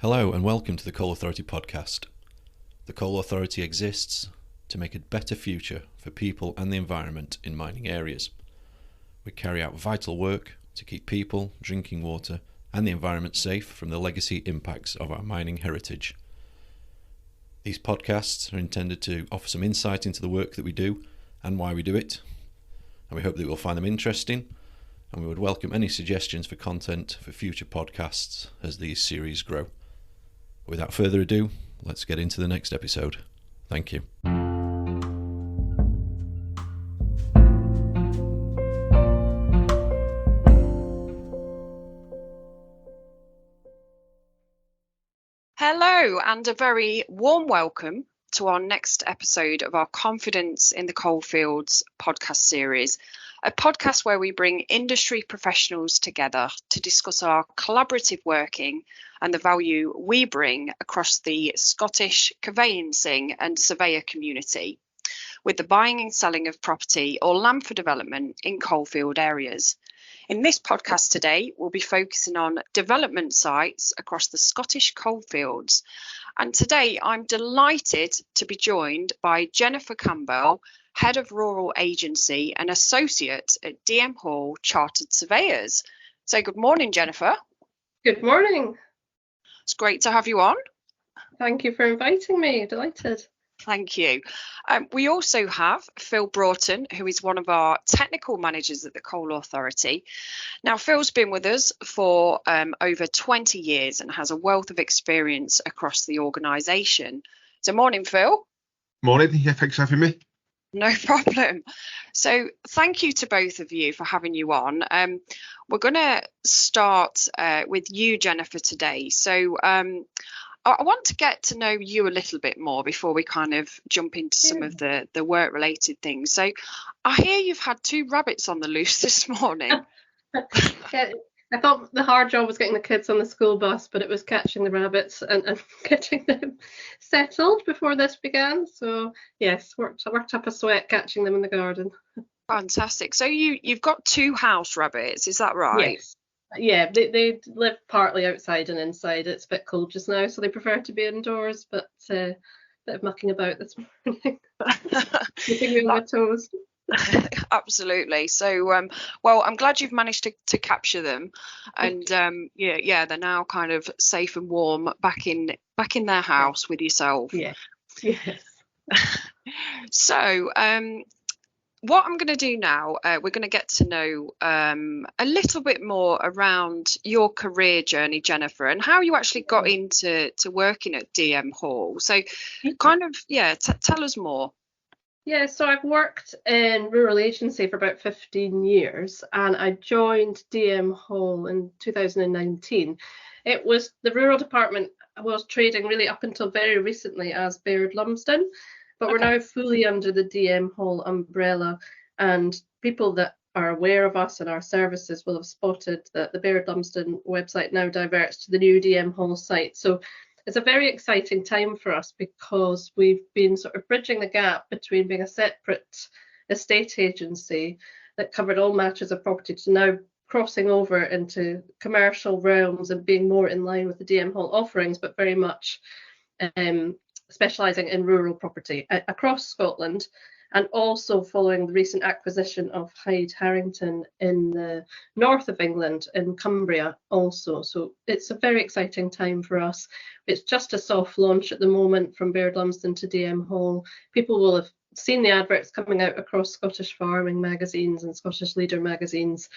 Hello and welcome to the Coal Authority podcast. The Coal Authority exists to make a better future for people and the environment in mining areas. We carry out vital work to keep people, drinking water and the environment safe from the legacy impacts of our mining heritage. These podcasts are intended to offer some insight into the work that we do and why we do it, and we hope that you will find them interesting, and we would welcome any suggestions for content for future podcasts as these series grow. Without further ado, let's get into the next episode. Thank you. Hello and a very warm welcome to our next episode of our Confidence in the Coalfields podcast series, a podcast where we bring industry professionals together to discuss our collaborative working and the value we bring across the Scottish conveyancing and surveyor community with the buying and selling of property or land for development in coalfield areas. In this podcast today, we'll be focusing on development sites across the Scottish coalfields. And today I'm delighted to be joined by Jennifer Campbell, Head of Rural Agency and Associate at DM Hall Chartered Surveyors. So good morning, Jennifer. Good morning. It's great to have you on. Thank you for inviting me. Delighted. Thank you. We also have Phil Broughton, who is one of our technical managers at the Coal Authority. Now, Phil's been with us for over 20 years and has a wealth of experience across the organisation. So morning, Phil. Morning. Yeah, thanks for having me. No problem. So thank you to both of you for having you on. We're going to start with you, Jennifer, today. So I want to get to know you a little bit more before we kind of jump into some of the work-related things. So I hear you've had 2 rabbits on the loose this morning. Yeah, I thought the hard job was getting the kids on the school bus, but it was catching the rabbits and getting them settled before this began. So yes, worked up a sweat catching them in the garden. Fantastic. So you've got 2 house rabbits, is that right? Yes. Yeah, they live partly outside and inside. It's a bit cold just now, so they prefer to be indoors, but a bit of mucking about this morning. Keeping me on my toes. Absolutely. So well, I'm glad you've managed to capture them, and yeah, they're now kind of safe and warm back in their house with yourself. Yeah. Yes. So what I'm going to do now, we're going to get to know a little bit more around your career journey, Jennifer, and how you actually got into working at DM Hall. So kind of, tell us more. Yeah, so I've worked in rural agency for about 15 years and I joined DM Hall in 2019. It was the rural department was trading really up until very recently as Baird Lumsden. But we're now fully under the DM Hall umbrella, and people that are aware of us and our services will have spotted that the Baird Lumsden website now diverts to the new DM Hall site. So it's a very exciting time for us because we've been sort of bridging the gap between being a separate estate agency that covered all matters of property to now crossing over into commercial realms and being more in line with the DM Hall offerings, but very much specialising in rural property across Scotland, and also following the recent acquisition of Hyde Harrington in the north of England, in Cumbria also. So it's a very exciting time for us. It's just a soft launch at the moment from Baird Lumsden to DM Hall. People will have seen the adverts coming out across Scottish farming magazines and Scottish Leader magazines.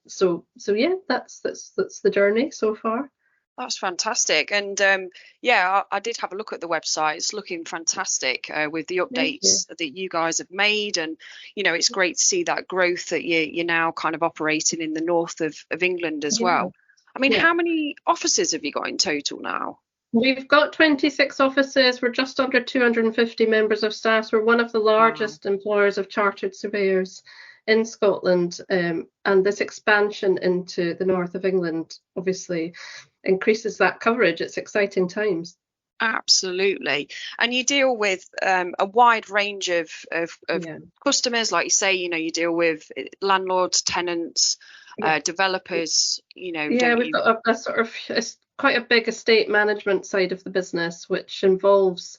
So yeah, that's the journey so far. That's fantastic. And I did have a look at the website. It's looking fantastic with the updates that you guys have made. And, it's great to see that growth that you're now kind of operating in the north of England as well. I mean, how many offices have you got in total now? We've got 26 offices. We're just under 250 members of staff. We're one of the largest employers of chartered surveyors in Scotland, and this expansion into the north of England obviously increases that coverage. It's exciting times. Absolutely. And you deal with a wide range of customers, like you say, you deal with landlords, tenants, developers, we've got a sort of quite a big estate management side of the business, which involves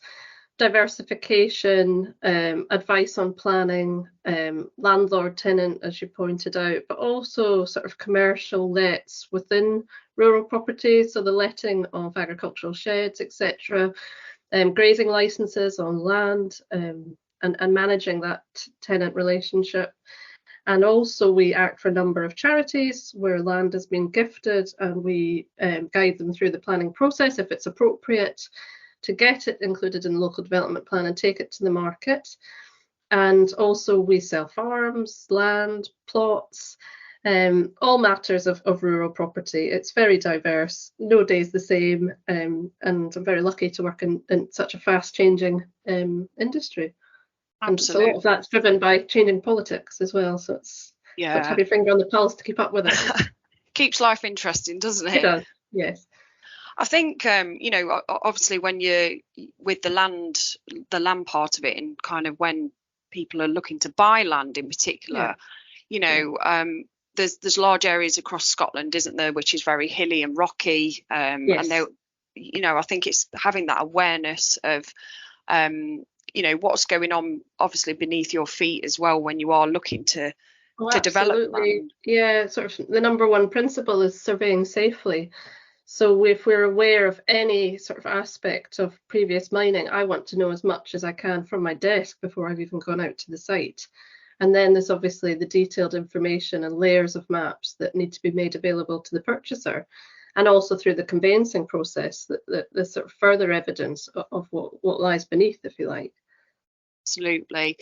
diversification, advice on planning, landlord tenant, as you pointed out, but also sort of commercial lets within rural properties, so the letting of agricultural sheds, etc., grazing licenses on land, and managing that tenant relationship. And also we act for a number of charities where land has been gifted, and we guide them through the planning process if it's appropriate to get it included in the local development plan and take it to the market. And also we sell farms, land, plots, all matters of rural property. It's very diverse, no day's the same, and I'm very lucky to work in such a fast changing industry. Absolutely. And so a lot of that's driven by changing politics as well, so it's got to have your finger on the pulse to keep up with it. Keeps life interesting, doesn't it? It does, yes. I think, obviously when you're with the land part of it, and kind of when people are looking to buy land in particular, there's large areas across Scotland, isn't there, which is very hilly and rocky. Yes. And I think it's having that awareness of, what's going on obviously beneath your feet as well when you are looking to develop land. Yeah, sort of the number one principle is surveying safely. So if we're aware of any sort of aspect of previous mining, I want to know as much as I can from my desk before I've even gone out to the site. And then there's obviously the detailed information and layers of maps that need to be made available to the purchaser, and also through the conveyancing process, the sort of further evidence of what lies beneath, if you like. Absolutely.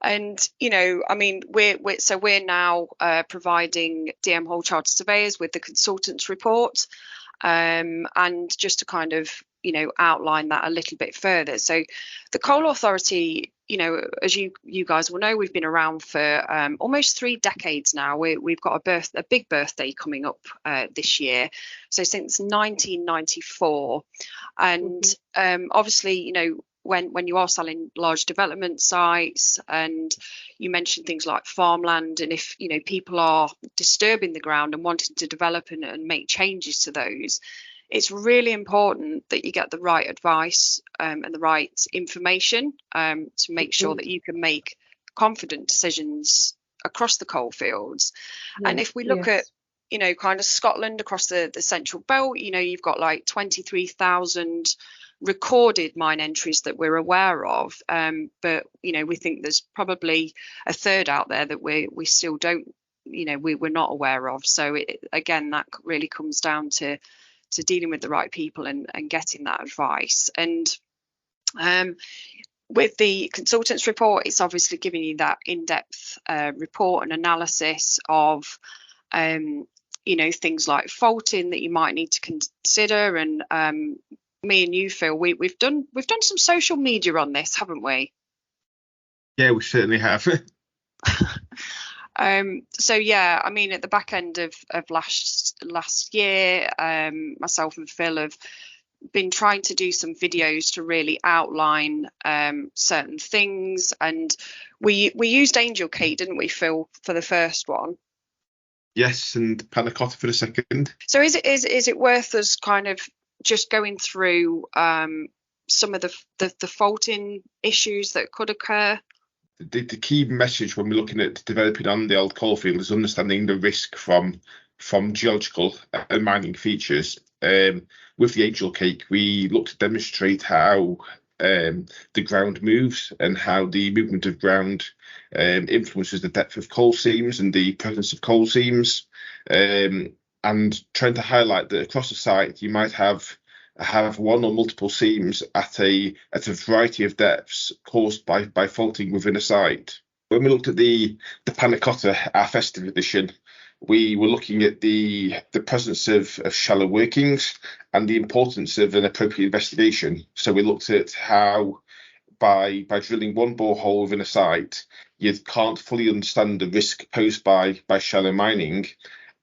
And we're now providing DM Hall Chartered Surveyors with the consultants report. And just to kind of, outline that a little bit further. So the Coal Authority, as you guys will know, we've been around for almost 3 decades now. We've got a big birthday coming up this year. So since 1994. And obviously, when you are selling large development sites, and you mentioned things like farmland, and if people are disturbing the ground and wanting to develop and make changes to those, it's really important that you get the right advice and the right information to make sure that you can make confident decisions across the coalfields. And if we look at kind of Scotland across the central belt, you've got like 23,000 recorded mine entries that we're aware of, but we think there's probably a third out there that we still don't, we're not aware of. So again, that really comes down to dealing with the right people and getting that advice. And with the consultants report, it's obviously giving you that in-depth report and analysis of things like faulting that you might need to consider. And me and you, Phil, we've done some social media on this, haven't we? Yeah, we certainly have. So yeah, at the back end of last year, myself and Phil have been trying to do some videos to really outline certain things, and we used angel cake, didn't we, Phil, for the first one? Yes, and panna cotta for the second. So is it worth us kind of just going through some of the faulting issues that could occur? The key message when we're looking at developing on the old coalfield is understanding the risk from geological and mining features. With the angel cake, we look to demonstrate how the ground moves and how the movement of ground influences the depth of coal seams and the presence of coal seams, and trying to highlight that across the site you might have one or multiple seams at a variety of depths caused by faulting within a site. When we looked at the panna cotta, our festive edition, we were looking at the presence of shallow workings and the importance of an appropriate investigation. So we looked at how by drilling one borehole within a site, you can't fully understand the risk posed by shallow mining.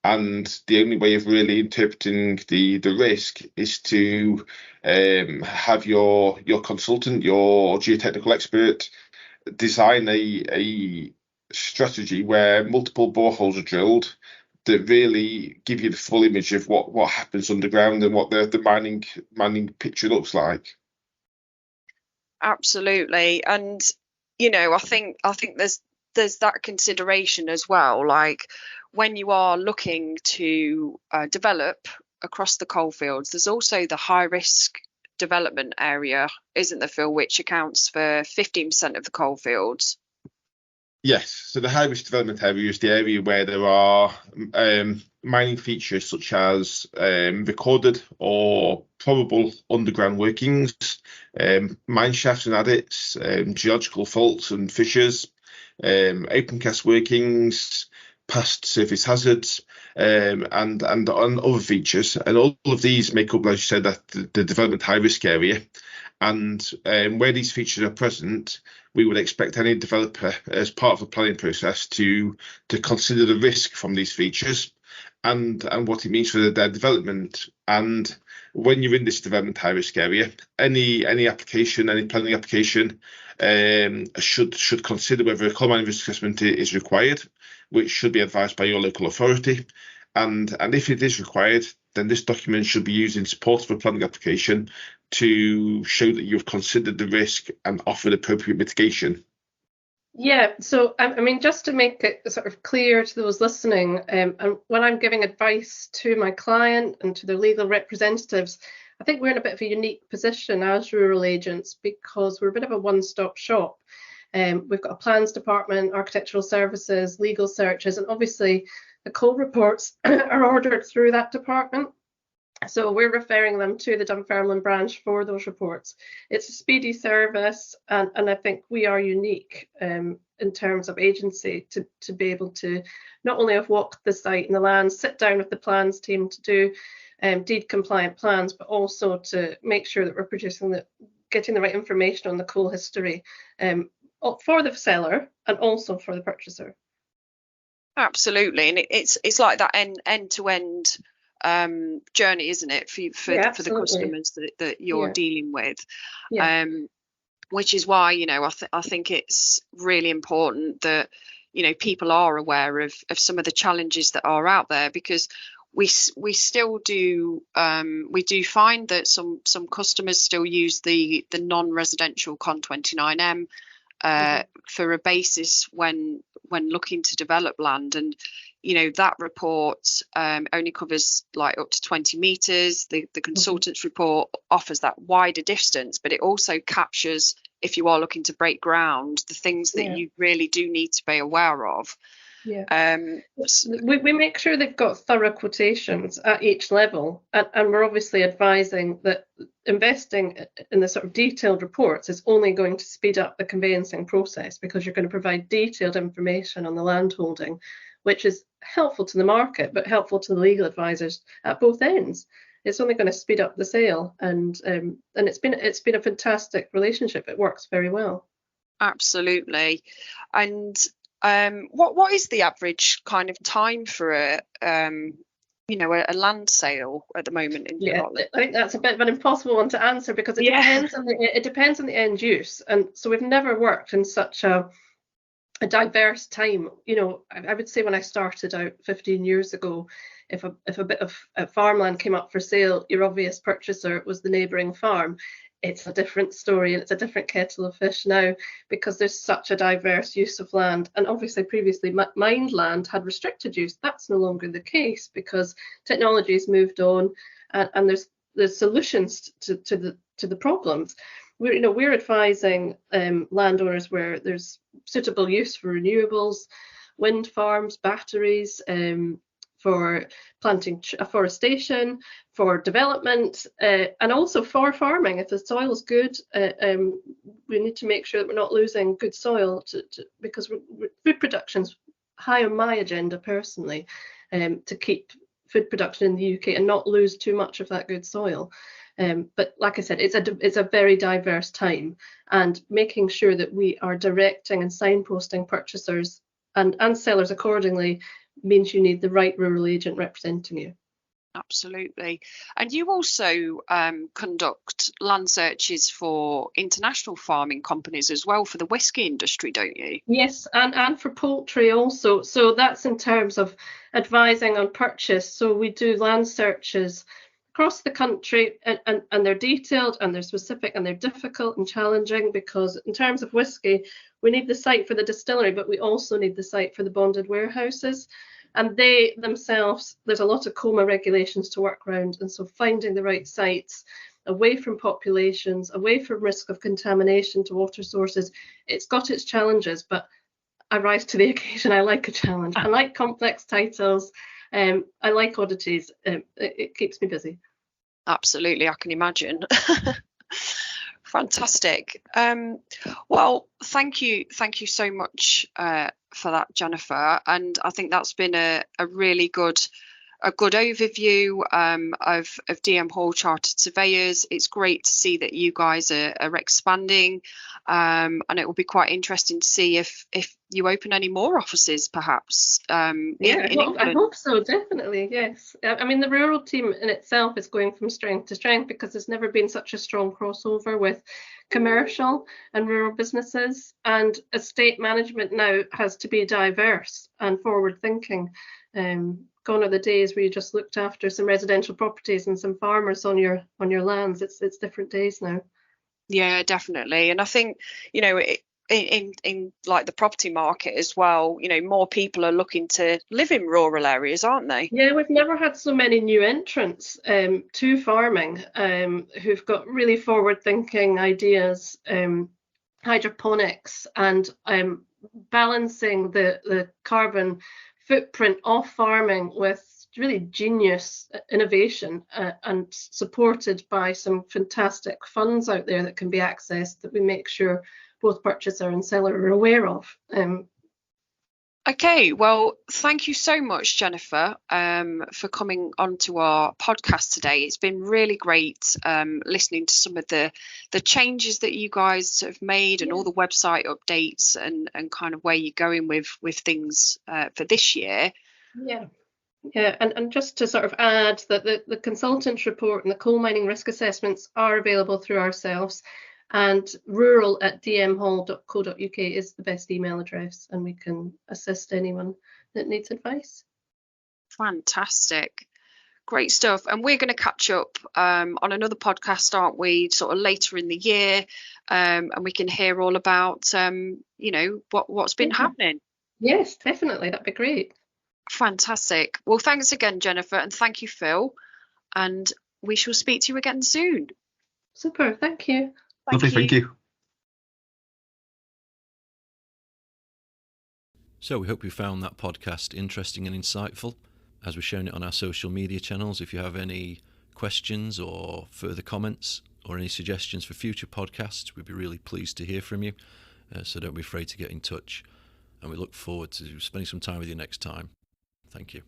And the only way of really interpreting the risk is to have your consultant, your geotechnical expert, design a strategy where multiple boreholes are drilled, that really give you the full image of what happens underground and what the mining picture looks like. Absolutely. And I think there's that consideration as well. Like when you are looking to develop across the coalfields, there's also the high risk development area, isn't there, Phil, which accounts for 15% of the coalfields? Yes, so the high risk development area is the area where there are mining features such as recorded or probable underground workings, mine shafts and adits, geological faults and fissures, open cast workings, past surface hazards, and other features. And all of these make up, like you said, that the development high risk area. And where these features are present, we would expect any developer, as part of the planning process, to consider the risk from these features and what it means for their development. And when you're in this development high risk area, any planning application should consider whether a coal mining risk assessment is required, which should be advised by your local authority. And if it is required, then this document should be used in support of a planning application to show that you've considered the risk and offered appropriate mitigation. Yeah, so I mean, just to make it sort of clear to those listening, and when I'm giving advice to my client and to their legal representatives, I think we're in a bit of a unique position as rural agents because we're a bit of a one-stop shop. We've got a plans department, architectural services, legal searches, and obviously the coal reports are ordered through that department. So we're referring them to the Dunfermline branch for those reports. It's a speedy service, and I think we are unique in terms of agency to be able to not only have walked the site and the land, sit down with the plans team to do deed compliant plans, but also to make sure that we're getting the right information on the coal history for the seller and also for the purchaser. Absolutely, and it's like that end-to-end journey, isn't it, for the customers that you're dealing with? Which is why I think it's really important that people are aware of some of the challenges that are out there, because we still do find that some customers still use the non-residential Con 29M for a basis when looking to develop land, and that report only covers like up to 20 meters. The consultant's report offers that wider distance, but it also captures, if you are looking to break ground, the things that you really do need to be aware of. We make sure they've got thorough quotations at each level, and we're obviously advising that investing in the sort of detailed reports is only going to speed up the conveyancing process, because you're going to provide detailed information on the land holding, which is helpful to the market but helpful to the legal advisors at both ends. It's only going to speed up the sale, and it's been a fantastic relationship. It works very well. Absolutely. And what is the average kind of time for a land sale at the moment in Scotland? I think that's a bit of an impossible one to answer, because it depends on the end use, and so we've never worked in such a diverse time. I would say when I started out 15 years ago, if a bit of farmland came up for sale, your obvious purchaser was the neighbouring farm. It's a different story, and it's a different kettle of fish now, because there's such a diverse use of land. And obviously previously mined land had restricted use. That's no longer the case, because technology has moved on, and there's solutions to the problems. We're advising landowners where there's suitable use for renewables, wind farms, batteries, for planting, afforestation, for development, and also for farming. If the soil is good, we need to make sure that we're not losing good soil because food production's high on my agenda personally, to keep food production in the UK and not lose too much of that good soil. But like I said, it's a very diverse time, and making sure that we are directing and signposting purchasers and sellers accordingly means you need the right rural agent representing you. Absolutely. And you also conduct land searches for international farming companies as well for the whisky industry, don't you? Yes, and for poultry also. So that's in terms of advising on purchase. So we do land searches across the country, and they're detailed and they're specific and they're difficult and challenging, because in terms of whisky, we need the site for the distillery, but we also need the site for the bonded warehouses. And they themselves, there's a lot of COMA regulations to work around. And so finding the right sites away from populations, away from risk of contamination to water sources, it's got its challenges, but I rise to the occasion. I like a challenge. I like complex titles. I like oddities. It keeps me busy. Absolutely, I can imagine. Fantastic. Well, thank you so much for that, Jennifer. And I think that's been a really good overview of DM Hall Chartered Surveyors. It's great to see that you guys are expanding, and it will be quite interesting to see if you open any more offices, perhaps. In England. I hope so, definitely, yes. I mean, the rural team in itself is going from strength to strength, because there's never been such a strong crossover with commercial and rural businesses, and estate management now has to be diverse and forward thinking. Gone are the days where you just looked after some residential properties and some farmers on your lands. It's different days now. Yeah, definitely. And I think, in like the property market as well, more people are looking to live in rural areas, aren't they? Yeah, we've never had so many new entrants to farming who've got really forward-thinking ideas, hydroponics, and balancing the carbon footprint of farming with really genius innovation, and supported by some fantastic funds out there that can be accessed, that we make sure both purchaser and seller are aware of. Okay, well, thank you so much, Jennifer, for coming onto our podcast today. It's been really great listening to some of the changes that you guys have made, and all the website updates, and kind of where you're going with things for this year. Yeah, and just to sort of add that the consultant's report and the coal mining risk assessments are available through ourselves, and rural@dmhall.co.uk is the best email address, and we can assist anyone that needs advice. Fantastic. Great stuff. And we're going to catch up on another podcast, aren't we, sort of later in the year, and we can hear all about, what's been happening. Yes, definitely. That'd be great. Fantastic. Well, thanks again, Jennifer, and thank you, Phil. And we shall speak to you again soon. Super. Thank you. Thank you. So we hope you found that podcast interesting and insightful, as we've shown it on our social media channels. If you have any questions or further comments or any suggestions for future podcasts, we'd be really pleased to hear from you. So don't be afraid to get in touch. And we look forward to spending some time with you next time. Thank you.